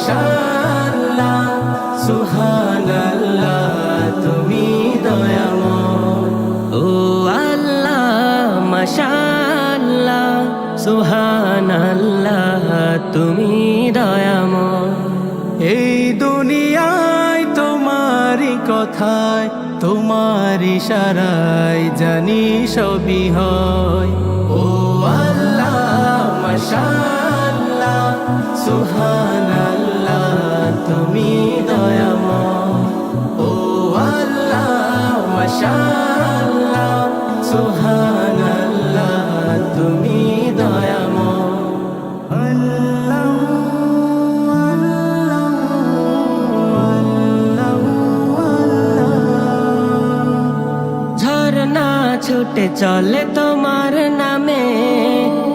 মাশাআল্লাহ সুবহানাল্লাহ তুমি দয়াময়। ও আল্লাহ মাশাআল্লাহ সুবহানাল্লাহ তুমি দয়াময়। এই দুনিয়ায় তোমারই কথায় তোমার ইশারায় জানি সবই হয়। ও আল্লাহ মাশাআল্লাহ সুবহানাল্লাহ তুমি দয়াময়। ও আল্লাহ মাশাআল্লাহ সুবহানাল্লাহ তুমি দয়াময়। ঝরনা ছুটে চলে তোমার নামে,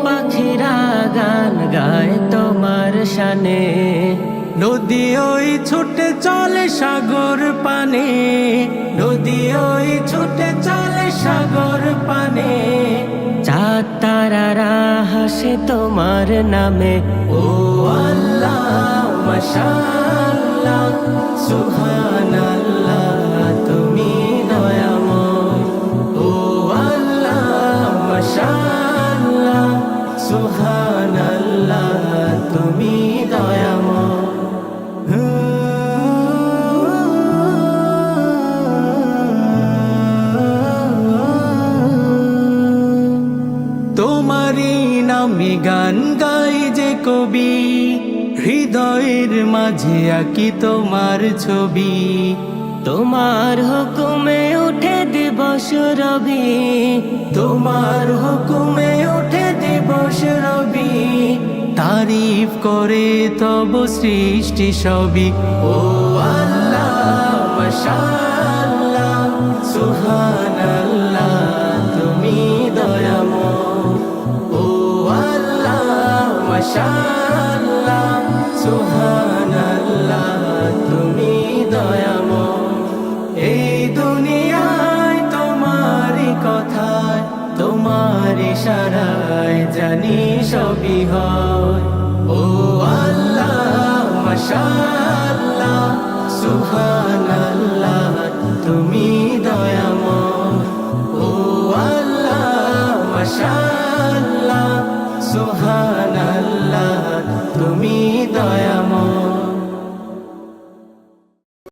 পাখিরা গান গায় তোমার শানে। নদী ওই ছুটে চলে সাগর পানে, নদী ওই ছুটে চলে সাগর পানে। চাঁদ তারারা হাসে তোমার নামে। ও আল্লাহ মাশাআল্লাহ সুবহানাল্লাহ তুমি দয়াময়। ও আল্লাহ মাশাআল্লাহ সুবহানাল্লাহ তুমি দয়াময়। তোমারই নামে গান গাই যে কবি, হৃদয়ের মাঝে আঁকি তোমার ছবি। তোমার হুকুমে উঠে দিবস রবি, তোমার হুকুমে উঠে দিবস রবি। তারিফ করে তব সৃষ্টি সবই। ও আল্লাহ মাশাআল্লাহ সুবহানাল্লাহ তুমি দয়াময়। ও আল্লাহ মাশাআল্লাহ সুবহানাল্লাহ তুমি দয়াময়। এই দুনিয়ায় তোমারই কথায় তোমার ইশারায় জানি সবই হয়। ও আল্লাহ মাশাআল্লাহ সুবহানাল্লাহ তুমি দয়াময়। ও আল্লাহ মাশাআল্লাহ সুবহানাল্লাহ তুমি দয়াময়।